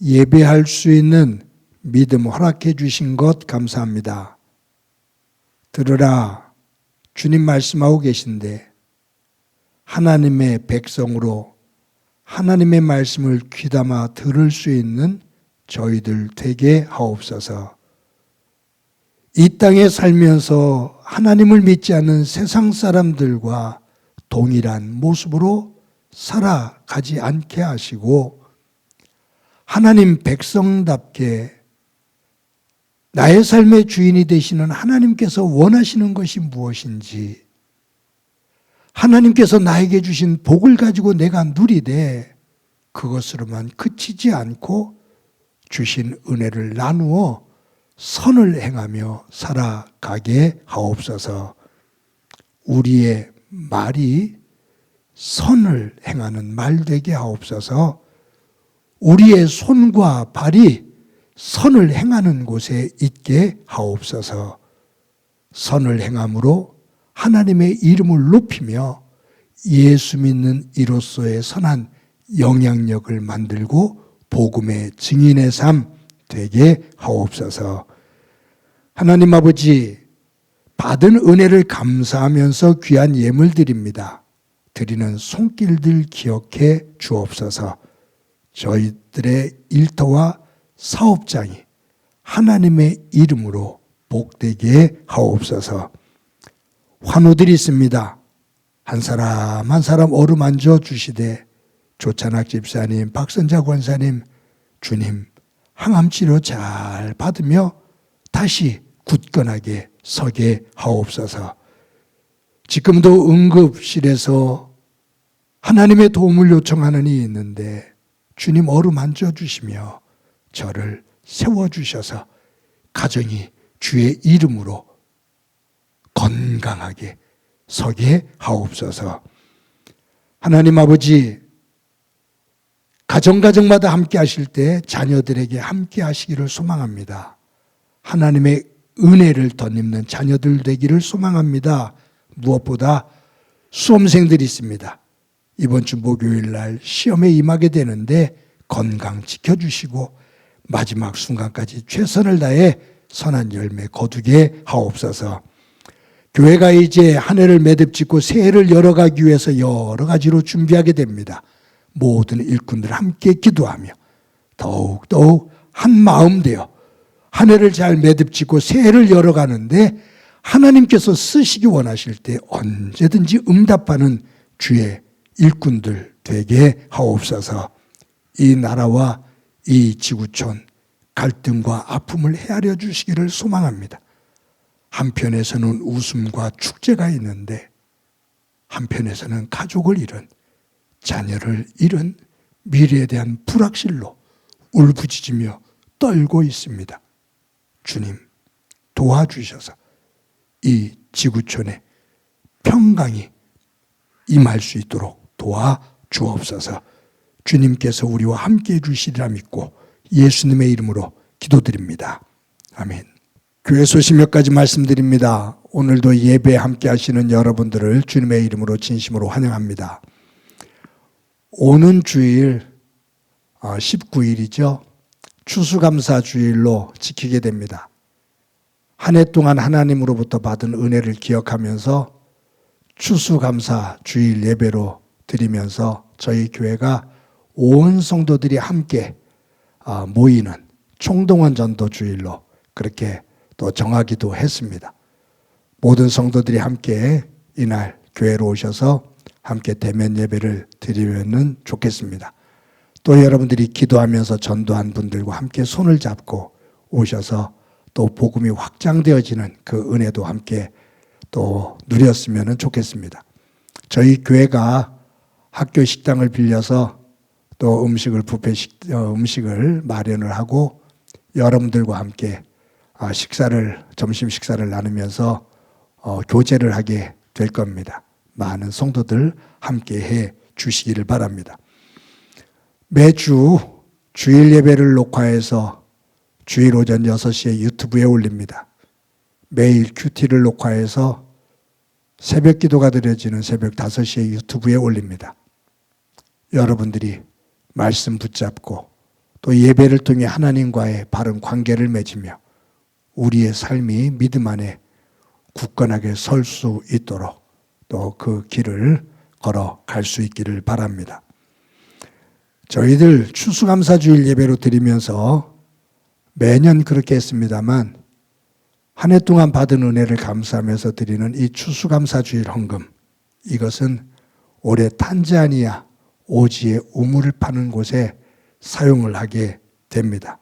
예배할 수 있는 믿음 허락해 주신 것 감사합니다. 들으라, 주님 말씀하고 계신데 하나님의 백성으로 하나님의 말씀을 귀담아 들을 수 있는 저희들 되게 하옵소서. 이 땅에 살면서 하나님을 믿지 않는 세상 사람들과 동일한 모습으로 살아가지 않게 하시고 하나님 백성답게 나의 삶의 주인이 되시는 하나님께서 원하시는 것이 무엇인지, 하나님께서 나에게 주신 복을 가지고 내가 누리되 그것으로만 그치지 않고 주신 은혜를 나누어 선을 행하며 살아가게 하옵소서. 우리의 말이 선을 행하는 말 되게 하옵소서. 우리의 손과 발이 선을 행하는 곳에 있게 하옵소서. 선을 행함으로 하나님의 이름을 높이며 예수 믿는 이로서의 선한 영향력을 만들고 복음의 증인의 삶 되게 하옵소서. 하나님 아버지, 받은 은혜를 감사하면서 귀한 예물 드립니다. 드리는 손길들 기억해 주옵소서. 저희들의 일터와 사업장이 하나님의 이름으로 복되게 하옵소서. 환우들이 있습니다. 한 사람 한 사람 어루만져 주시되 조찬학 집사님, 박선자 권사님, 주님 항암치료 잘 받으며 다시 굳건하게 서게 하옵소서. 지금도 응급실에서 하나님의 도움을 요청하는 이가 있는데 주님 어루만져 주시며 저를 세워주셔서 가정이 주의 이름으로 건강하게 서게 하옵소서. 하나님 아버지, 가정마다 함께 하실 때 자녀들에게 함께 하시기를 소망합니다. 하나님의 은혜를 덧입는 자녀들 되기를 소망합니다. 무엇보다 수험생들이 있습니다. 이번 주 목요일 날 시험에 임하게 되는데 건강 지켜주시고 마지막 순간까지 최선을 다해 선한 열매 거두게 하옵소서. 교회가 이제 한 해를 매듭짓고 새해를 열어가기 위해서 여러 가지로 준비하게 됩니다. 모든 일꾼들 함께 기도하며 더욱 한 마음 되어 한 해를 잘 매듭짓고 새해를 열어가는데 하나님께서 쓰시기 원하실 때 언제든지 응답하는 주의 일꾼들 되게 하옵소서. 이 나라와 이 지구촌 갈등과 아픔을 헤아려 주시기를 소망합니다. 한편에서는 웃음과 축제가 있는데 한편에서는 가족을 잃은, 자녀를 잃은 미래에 대한 불확실로 울부짖으며 떨고 있습니다. 주님 도와주셔서 이 지구촌에 평강이 임할 수 있도록 도와주옵소서. 주님께서 우리와 함께해 주시리라 믿고 예수님의 이름으로 기도드립니다. 아멘. 교회 소식 몇 가지 말씀드립니다. 오늘도 예배 함께 하시는 여러분들을 주님의 이름으로 진심으로 환영합니다. 오는 주일 19일이죠. 추수감사 주일로 지키게 됩니다. 한 해 동안 하나님으로부터 받은 은혜를 기억하면서 추수감사 주일 예배로 드리면서 저희 교회가 온 성도들이 함께 모이는 총동원 전도 주일로 그렇게 또 정하기도 했습니다. 모든 성도들이 함께 이날 교회로 오셔서 함께 대면 예배를 드리면 좋겠습니다. 또 여러분들이 기도하면서 전도한 분들과 함께 손을 잡고 오셔서 또 복음이 확장되어지는 그 은혜도 함께 또 누렸으면 좋겠습니다. 저희 교회가 학교 식당을 빌려서 또 음식을 마련을 하고 여러분들과 함께 점심 식사를 나누면서 교제를 하게 될 겁니다. 많은 성도들 함께 해 주시기를 바랍니다. 매주 주일 예배를 녹화해서 주일 오전 6시에 유튜브에 올립니다. 매일 큐티를 녹화해서 새벽 기도가 드려지는 새벽 5시에 유튜브에 올립니다. 여러분들이 말씀 붙잡고 또 예배를 통해 하나님과의 바른 관계를 맺으며 우리의 삶이 믿음 안에 굳건하게 설 수 있도록 또 그 길을 걸어갈 수 있기를 바랍니다. 저희들 추수감사주일 예배로 드리면서 매년 그렇게 했습니다만 한 해 동안 받은 은혜를 감사하면서 드리는 이 추수감사주일 헌금, 이것은 올해 탄자니아 오지의 우물을 파는 곳에 사용을 하게 됩니다.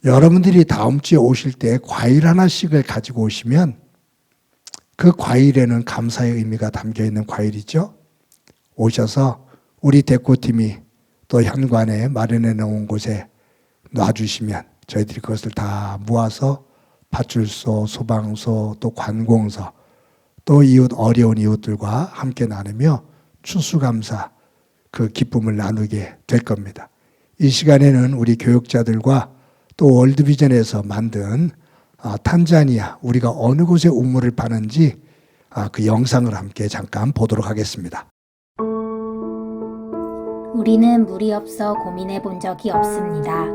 여러분들이 다음 주에 오실 때 과일 하나씩을 가지고 오시면 그 과일에는 감사의 의미가 담겨 있는 과일이죠. 오셔서 우리 대표팀이 또 현관에 마련해 놓은 곳에 놔주시면 저희들이 그것을 다 모아서 파출소, 소방서, 또 관공서, 또 어려운 이웃들과 함께 나누며 추수감사 그 기쁨을 나누게 될 겁니다. 이 시간에는 우리 교육자들과 또 월드비전에서 만든 탄자니아, 우리가 어느 곳에 우물을 파는지 그 영상을 함께 잠깐 보도록 하겠습니다. 우리는 물이 없어 고민해 본 적이 없습니다.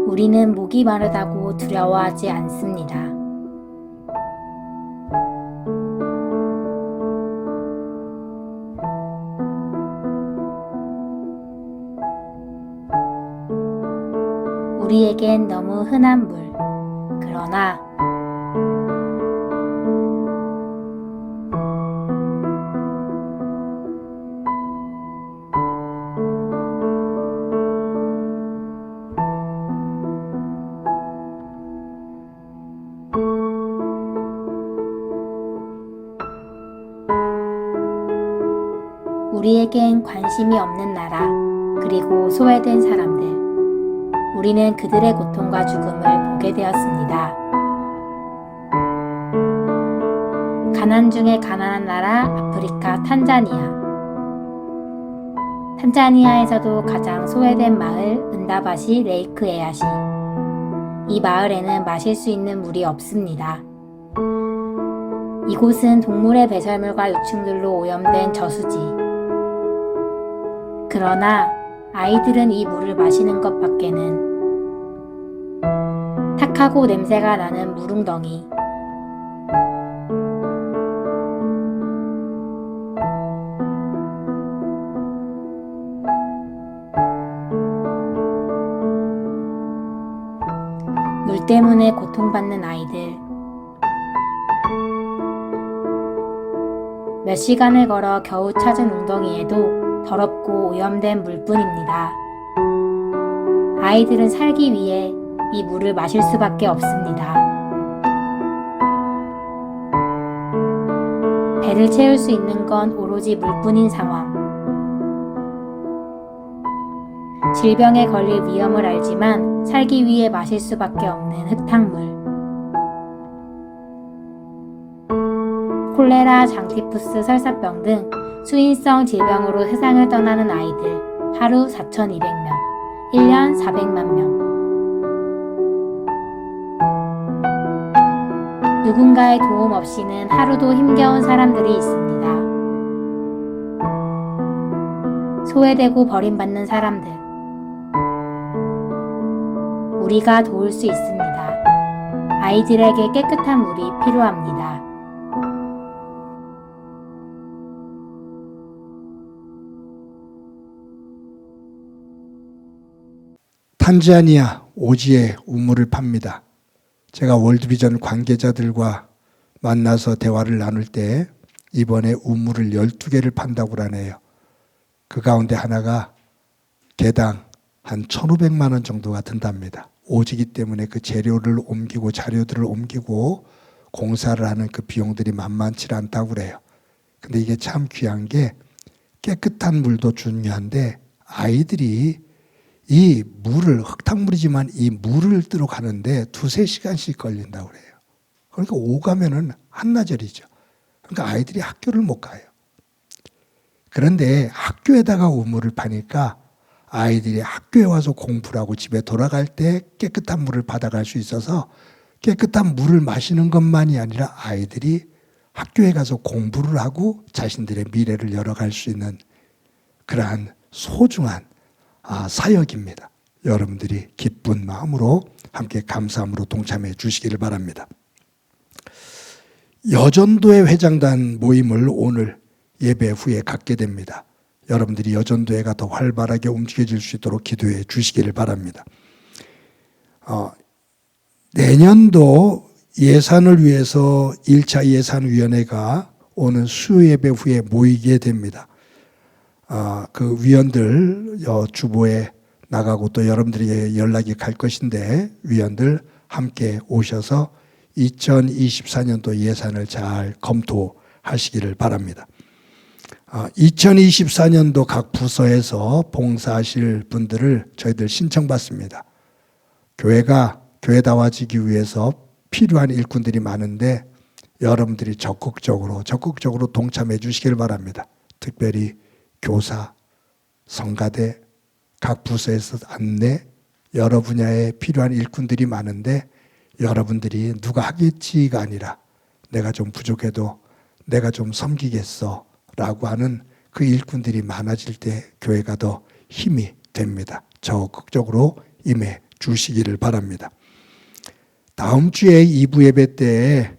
우리는 목이 마르다고 두려워하지 않습니다. 우리에겐 너무 흔한 물, 그러나 우리에겐 관심이 없는 나라, 그리고 소외된 사람들, 우리는 그들의 고통과 죽음을 보게 되었습니다. 가난 중에 가난한 나라 아프리카 탄자니아. 탄자니아에서도 가장 소외된 마을 은다바시 레이크 에야시. 이 마을에는 마실 수 있는 물이 없습니다. 이곳은 동물의 배설물과 유충들로 오염된 저수지. 그러나 아이들은 이 물을 마시는 것 밖에는 탁하고 냄새가 나는 물웅덩이, 물 때문에 고통받는 아이들, 몇 시간을 걸어 겨우 찾은 웅덩이에도 더럽고 오염된 물뿐입니다. 아이들은 살기 위해 이 물을 마실 수밖에 없습니다. 배를 채울 수 있는 건 오로지 물뿐인 상황. 질병에 걸릴 위험을 알지만 살기 위해 마실 수밖에 없는 흙탕물. 콜레라, 장티푸스, 설사병 등 수인성 질병으로 세상을 떠나는 아이들 하루 4,200명, 1년 400만 명. 누군가의 도움 없이는 하루도 힘겨운 사람들이 있습니다. 소외되고 버림받는 사람들. 우리가 도울 수 있습니다. 아이들에게 깨끗한 물이 필요합니다. 탄자니아 오지에 우물을 팝니다. 제가 월드비전 관계자들과 만나서 대화를 나눌 때 이번에 우물을 12개를 판다고 하네요. 그 가운데 하나가 개당 한 1,500만 원 정도가 든답니다. 오지기 때문에 그 재료를 옮기고 자료들을 옮기고 공사를 하는 그 비용들이 만만치 않다고 그래요. 근데 이게 참 귀한 게 깨끗한 물도 중요한데 아이들이 이 물을 흙탕물이지만 이 물을 뜨러 가는데 2-3시간씩 걸린다고 그래요. 그러니까 오가면은 한나절이죠. 그러니까 아이들이 학교를 못 가요. 그런데 학교에다가 우물을 파니까 아이들이 학교에 와서 공부를 하고 집에 돌아갈 때 깨끗한 물을 받아갈 수 있어서 깨끗한 물을 마시는 것만이 아니라 아이들이 학교에 가서 공부를 하고 자신들의 미래를 열어갈 수 있는 그러한 소중한 사역입니다. 여러분들이 기쁜 마음으로 함께 감사함으로 동참해 주시기를 바랍니다. 여전도회 회장단 모임을 오늘 예배 후에 갖게 됩니다. 여러분들이 여전도회가 더 활발하게 움직여질 수 있도록 기도해 주시기를 바랍니다. 내년도 예산을 위해서 1차 예산위원회가 오는 수요예배 후에 모이게 됩니다. 그 위원들 주보에 나가고 또 여러분들에게 연락이 갈 것인데 위원들 함께 오셔서 2024년도 예산을 잘 검토하시기를 바랍니다. 2024년도 각 부서에서 봉사하실 분들을 저희들 신청받습니다. 교회가 교회다워지기 위해서 필요한 일꾼들이 많은데 여러분들이 적극적으로 동참해 주시길 바랍니다. 특별히 교사, 성가대, 각 부서에서 안내, 여러 분야에 필요한 일꾼들이 많은데 여러분들이 누가 하겠지가 아니라 내가 좀 부족해도 내가 좀 섬기겠어 라고 하는 그 일꾼들이 많아질 때 교회가 더 힘이 됩니다. 적극적으로 임해 주시기를 바랍니다. 다음 주에 2부 예배 때에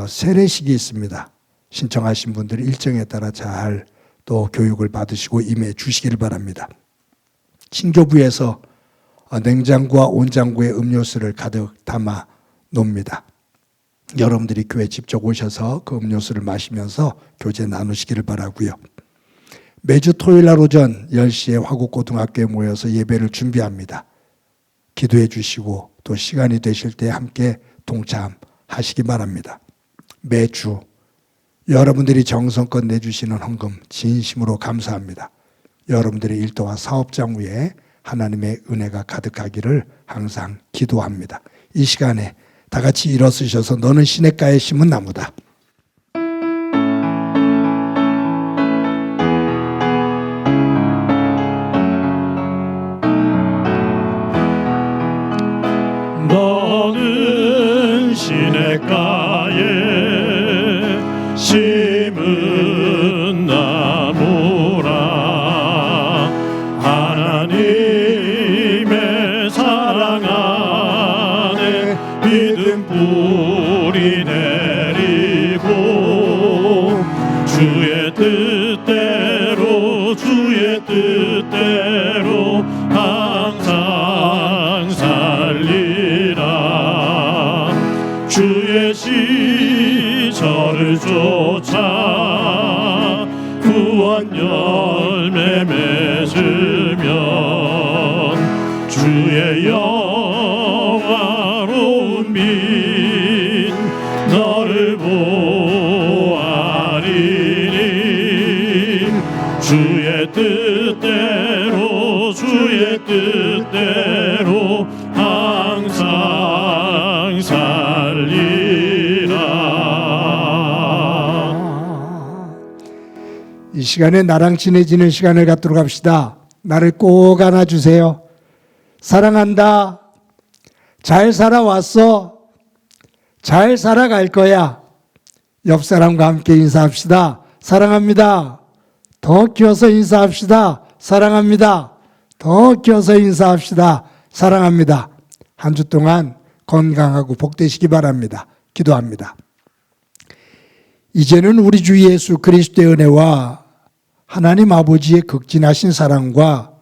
세례식이 있습니다. 신청하신 분들 일정에 따라 잘 또 교육을 받으시고 임해 주시기를 바랍니다. 친교부에서 냉장고와 온장고에 음료수를 가득 담아 놓습니다. 여러분들이 교회 직접 오셔서 그 음료수를 마시면서 교제 나누시기를 바라고요. 매주 토요일 날 오전 10시에 화곡고등학교에 모여서 예배를 준비합니다. 기도해 주시고 또 시간이 되실 때 함께 동참하시기 바랍니다. 매주 여러분들이 정성껏 내주시는 헌금 진심으로 감사합니다. 여러분들의 일터와 사업장 위에 하나님의 은혜가 가득하기를 항상 기도합니다. 이 시간에 다 같이 일어서셔서 너는 시냇가에 심은 나무다. 너는 시냇가에 심은 나무라 하나님의 사랑 안에 믿음 뿌리 내리고 주의 뜻대로 항상 살리라 주의 시절을 쫓아 구원 열매 맺으면 주의 영화로운 빛 너를 보아리니 주의 뜻대로 항상 살리라. 이 시간에 나랑 친해지는 시간을 갖도록 합시다. 나를 꼭 안아주세요. 사랑한다. 잘 살아왔어. 잘 살아갈 거야. 옆 사람과 함께 인사합시다. 사랑합니다. 더 키워서 인사합시다. 사랑합니다. 더 키워서 인사합시다. 사랑합니다. 한 주 동안 건강하고 복되시기 바랍니다. 기도합니다. 이제는 우리 주 예수 그리스도의 은혜와 하나님 아버지의 극진하신 사랑과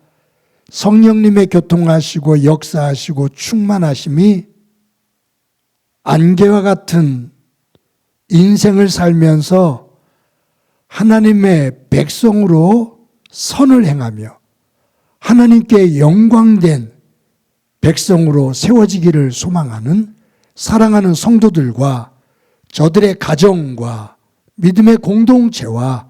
성령님의 교통하시고 역사하시고 충만하심이 안개와 같은 인생을 살면서 하나님의 백성으로 선을 행하며 하나님께 영광된 백성으로 세워지기를 소망하는 사랑하는 성도들과 저들의 가정과 믿음의 공동체와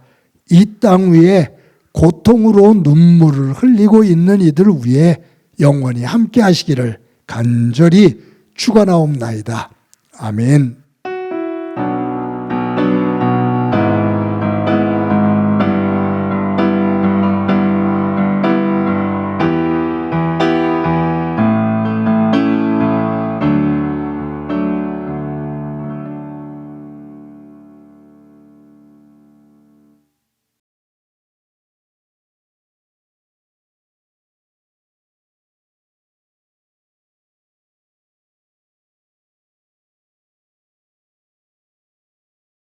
이 땅 위에 고통으로 눈물을 흘리고 있는 이들 위에 영원히 함께 하시기를 간절히 축원하옵나이다. 아멘.